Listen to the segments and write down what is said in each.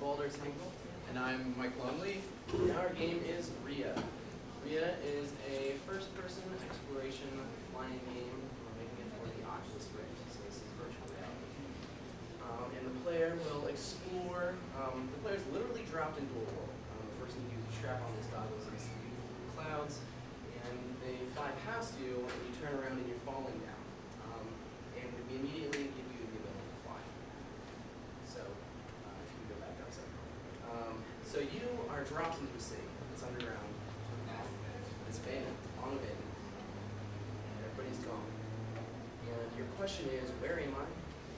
And I'm Mike Longley, and our game is Rhea. Rhea is a first-person exploration flying game. We're making it for the Oculus Rift, so this is virtual reality. And the player will explore, the player's literally dropped into a world. The first thing you do is strap on these goggles and see beautiful clouds, and they fly past you, and you turn around and you're falling down. And we immediately give you the ability to fly. So, if you can go back up, sorry. So you are dropped into the city. It's underground. It's abandoned, long abandoned. And everybody's gone. And your question is, where am I?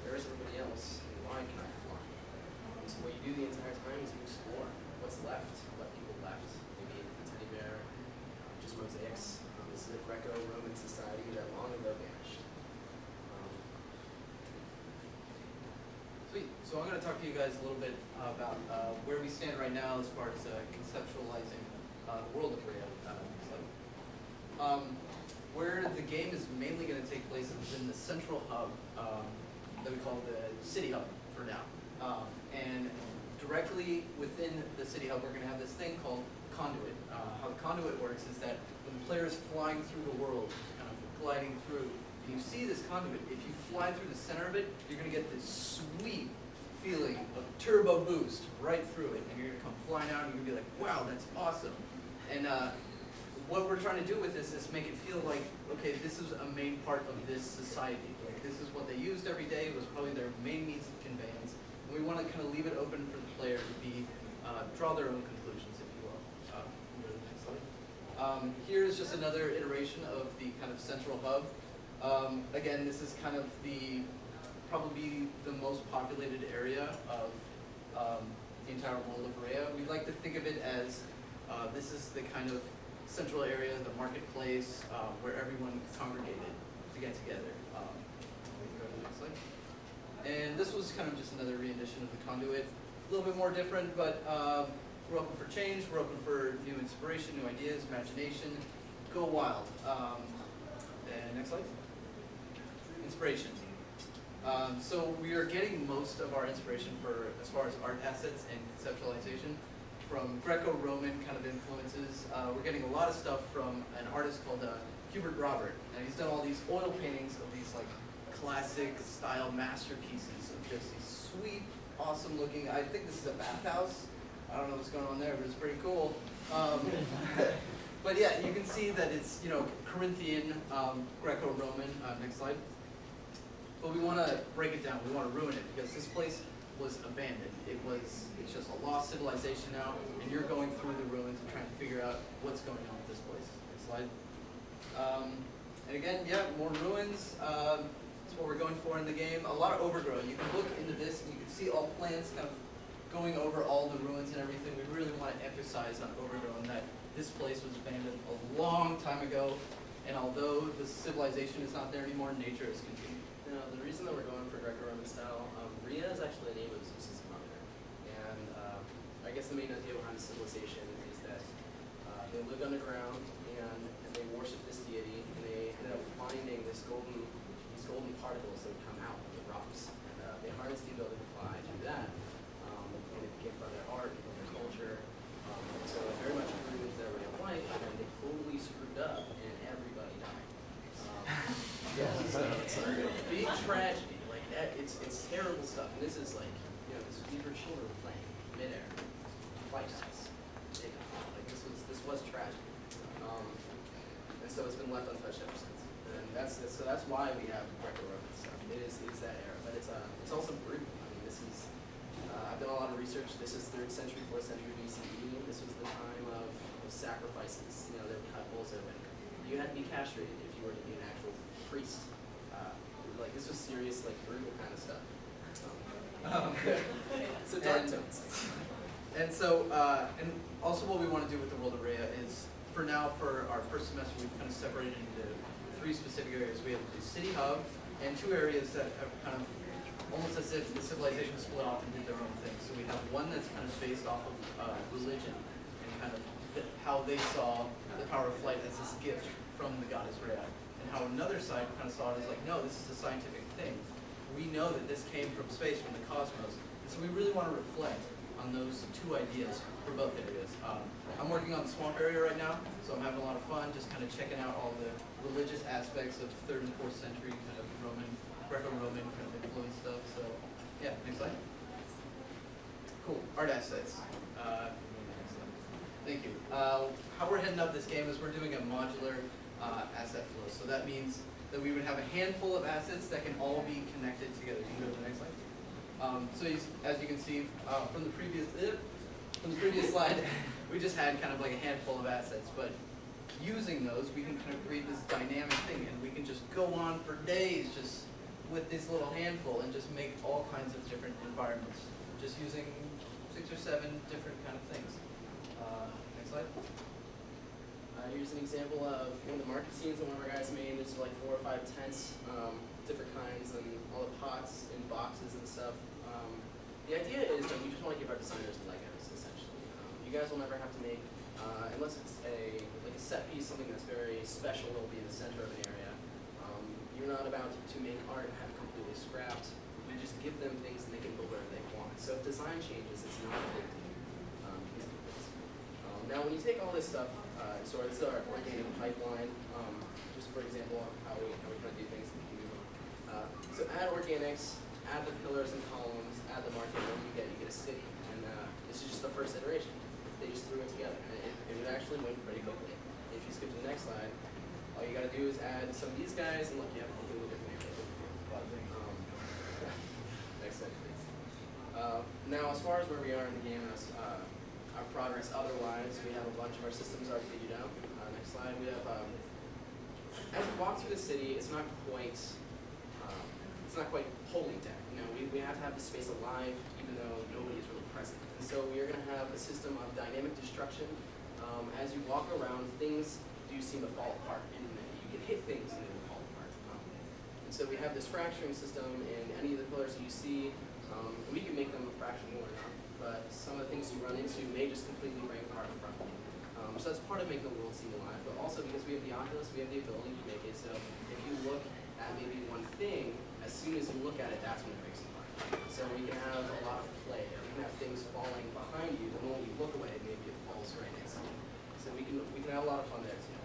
Where is everybody else? And why can I fly? And so what you do the entire time is you explore what's left, what people left. Maybe a teddy bear, just mosaics. This is a Greco-Roman society that long ago vanished. Sweet. So I'm going to talk to you guys a little bit about where we stand right now as far as conceptualizing the world of Rhea. Where the game is mainly going to take place is in the central hub that we call the city hub for now. And directly within the city hub, we're going to have this thing called conduit. How the conduit works is that when the player is flying through the world, kind of gliding through, and you see this conduit, if you fly through the center of it, you're going to get this sweet feeling of turbo boost right through it, and you're going to come flying out, and you're going to be like, wow, that's awesome. And what we're trying to do with this is make it feel like, okay, this is a main part of this society. Like, this is what they used every day. It was probably their main means of conveyance. And we want to kind of leave it open for the player to be, draw their own conclusions, if you will. Go to the next slide. Here's just another iteration of the kind of central hub. Again, this is kind of probably the most populated area of the entire world of Rhea. We like to think of it as this is the kind of central area, the marketplace, where everyone congregated to get together. We can go to the next slide. And this was kind of just another rendition of the conduit. A little bit more different, but we're open for change. We're open for new inspiration, new ideas, imagination. Go wild. And next slide. Inspiration. So we are getting most of our inspiration for as far as art assets and conceptualization from Greco-Roman kind of influences. We're getting a lot of stuff from an artist called Hubert Robert, and he's done all these oil paintings of these like classic style masterpieces of just these sweet, awesome looking. I think this is a bathhouse. I don't know what's going on there, but it's pretty cool. But yeah, you can see that it's Corinthian, Greco-Roman. Next slide. But we want to break it down. We want to ruin it because this place was abandoned. It's just a lost civilization now, and you're going through the ruins and trying to figure out what's going on with this place. Next slide. And again, yeah, more ruins. That's what we're going for in the game. A lot of overgrowth. You can look into this and you can see all plants kind of going over all the ruins and everything. We really want to emphasize on overgrowth and that this place was abandoned a long time ago, and although the civilization is not there anymore, nature has continued. The reason that we're going for Greco-Roman style, Rhea is actually the name of Zeus's mother. And I guess the main idea behind the civilization is that they lived underground and they worshiped this deity, and they ended up finding these golden particles that would come out of the rocks. And they harnessed the ability to fly to that, and it became part of their art, of their culture. So it very much grew into their way of life, and then they totally screwed up, and everybody died. So it's a big tragedy. Like it's terrible stuff. And this is like, these were children playing midair, flight guys. Like this was tragic. And so it's been left untouched ever since. And that's why we have Greco-Roman stuff. It is that era, but it's also brutal. I mean, this is I've done a lot of research. This is 3rd century, 4th century BCE. This was the time of sacrifices. They would cut bulls open. You had to be castrated if you were to be an actual priest. Like this was serious, like brutal kind of stuff. So dark tones. And so, and also what we want to do with the world of Rhea is, for now, for our first semester, we've kind of separated into 3 specific areas. We have the city hub and 2 areas that are kind of almost as if the civilization split off and did their own thing. So we have one that's kind of based off of religion and kind of how they saw the power of flight as this gift from the goddess Rhea. And how another side kind of saw it as like, no, this is a scientific thing. We know that this came from space, from the cosmos. And so we really want to reflect on those two ideas for both areas. I'm working on the swamp area right now, so I'm having a lot of fun just kind of checking out all the religious aspects of 3rd and 4th century kind of Roman, Greco-Roman kind of influence stuff. So yeah, next slide. Cool, art assets. Thank you. How we're heading up this game is we're doing a modular asset flow. So that means that we would have a handful of assets that can all be connected together. You can go to the next slide. As you can see from the previous slide, we just had kind of like a handful of assets, but using those, we can kind of create this dynamic thing, and we can just go on for days just with this little handful and just make all kinds of different environments, just using 6 or 7 different kind of things. Next slide. Here's an example of one of the market scenes that one of our guys made. There's like 4 or 5 tents, different kinds, and all the pots and boxes and stuff. The idea is that we just want to give our designers Legos, essentially. You guys will never have to make, unless it's a set piece, something that's very special, it'll be in the center of an area. You're not about to make art and have it completely scrapped. You just give them things and they can build whatever they want. So if design changes, it's not a big deal. Now when you take all this stuff, so this is our organic pipeline, just for example, how we kind of do things. So add organics, add the pillars and columns, add the market, and you get a city. And this is just the first iteration. They just threw it together, and it actually went pretty quickly. If you skip to the next slide, all you got to do is add some of these guys, and look, you have a completely different area. Next slide, please. Now, as far as where we are in the game, our progress otherwise, we have a bunch of our systems already figured out. Next slide, we have, as we walk through the city, it's not quite polling deck. You know, we have to have the space alive, even though nobody is really present. And so we are going to have a system of dynamic destruction. As you walk around, things do seem to fall apart, and you can hit things and they will fall apart. And so we have this fracturing system, and any of the pillars that you see, we can make them fractional or not, but some of the things you run into may just completely break apart in front of you. So that's part of making the world seem alive, but also because we have the Oculus, we have the ability to make it so if you look at maybe one thing, as soon as you look at it, that's when it breaks apart. So we can have a lot of play. We can have things falling behind you, and when you look away, maybe it falls right next to you. So we can have a lot of fun there too.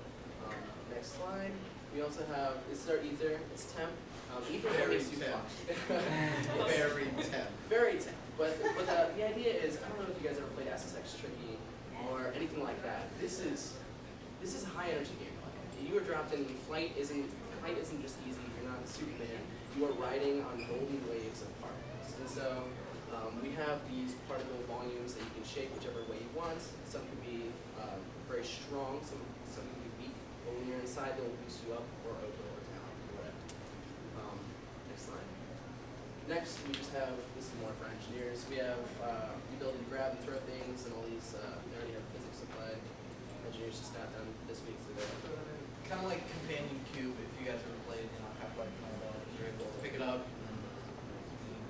Next slide. We also have, this is our ether, it's temp. Ether Very makes you temp. fly. Very temp. Very temp. But the idea is, I don't know if you guys ever played SSX Tricky or anything like that. This is a high energy gameplay. You are dropped in, flight isn't just easy, you're not Superman. You are riding on golden waves of particles. And so we have these particle volumes that you can shape whichever way you want. Some can be very strong, some can be weak. But when you're inside, they'll boost you up or over or down or whatever. Next slide. Next, we just have, this is more for engineers, we have the ability to grab and throw things and all these, we already have physics applied. Engineers just got done this week, so they're Kind of like Companion Cube, if you guys ever played, Half-Life Combat, you're able to pick it up and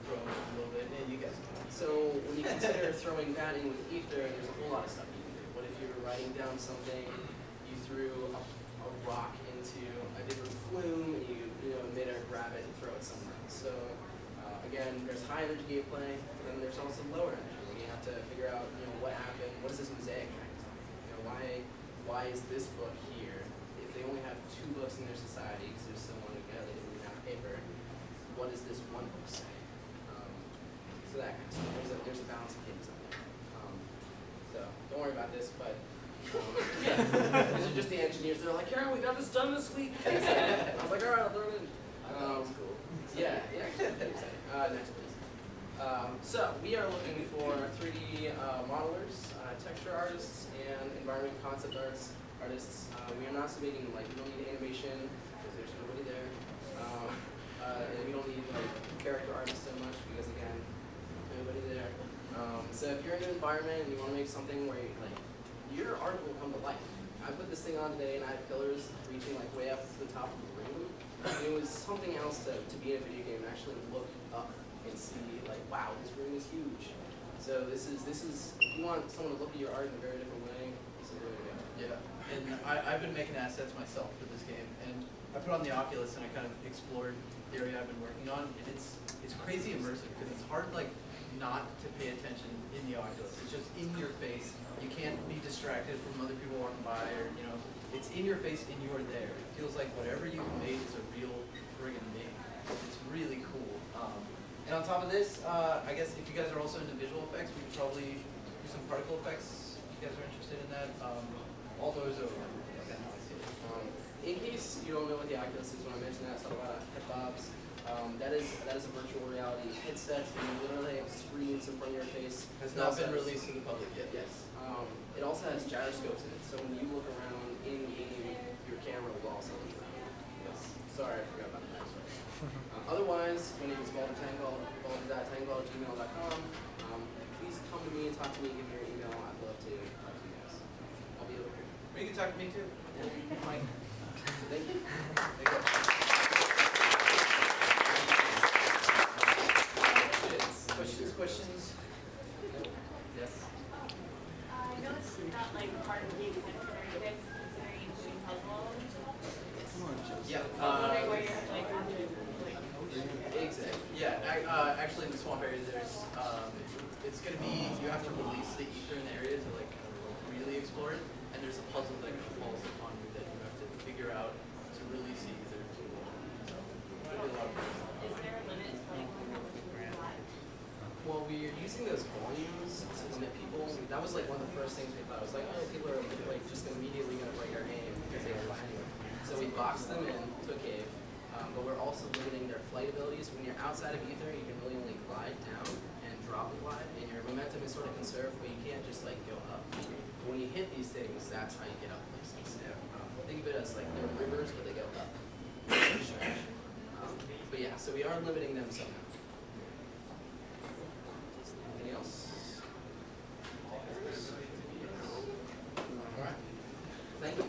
throw it a little bit, and you guys can. So when you consider throwing that in with ether, there's a whole lot of stuff you can do. What if you're writing down something, you threw a rock into a different flume, and you midair grab it and throw it somewhere else. So again, there's high energy gameplay, and then there's also lower energy. When you have to figure out what happened, what is this mosaic connecting? Why is this book here? If they only have 2 books in their society, because there's someone who they didn't even have paper, what does this one book say? So that kind of stuff. There's a balance of games out there. So don't worry about this, but yeah, these are just the engineers. They're like, yeah, we got this done this week. I was like, all right, I'll throw it in. That's cool. Yeah, pretty exciting. Next, please. So we are looking for 3D modelers, texture artists, and environment concept artists. We are not submitting, we don't need animation because there's nobody there. And we don't need character artists so much because again, nobody there. So if you're in an environment and you want to make something where your art will come to life. I put this thing on today and I had pillars reaching way up to the top of the room. And it was something else to be in a video game and actually look up and see wow, this room is huge. So this is if you want someone to look at your art in a very different way, this is the way to go. Yeah, and I've been making assets myself for this game, and I put on the Oculus and I kind of explored the area I've been working on, and it's crazy immersive because it's hard not to pay attention in the Oculus. just in your face. You can't be distracted from other people walking by, or it's in your face and you're there. It feels like whatever you've made is a real friggin' thing. It's really cool. And on top of this, I guess if you guys are also into visual effects, we could probably do some particle effects. If you guys are interested in that, all those are. In case you don't know what the Oculus is, when I mentioned that, I talk about headbobs. That is a virtual reality headset. You literally have screens in front of your face. Has not been released to the public yet. Yes. It also has gyroscopes in it, so when you look around in game, your camera will also look around. Yes. Sorry, I forgot about that. Otherwise, my name is baldertangol@gmail.com. Please come to me and talk to me. Give me your email. I'd love to talk to you guys. I'll be over here. Or you can talk to me too. Mike. Thank you. There you go. Questions? Yes. I noticed that part of the considering this, considering doing puzzles. Yeah. I was wondering where you're Exactly. Yeah. Actually, in the swamp area, there's it's going to be you have to release the ether in the area to really explore it, and there's a puzzle that falls upon you that you have to figure out to release the ether. So, there'll be a lot of Is there a limit to when you're live? Well, we are using those volumes to limit people. That was one of the first things we thought. It was people are just immediately going to break our game because they were flying. So we boxed them into a cave, but we're also limiting their flight abilities. When you're outside of ether, you can really only glide down and drop a glide, and your momentum is sort of conserved, but you can't just go up. But when you hit these things, that's how you get up places. Think of it as they're rivers, but they go up. But yeah, so we are limiting them somehow. Anything else? All right. Thank you.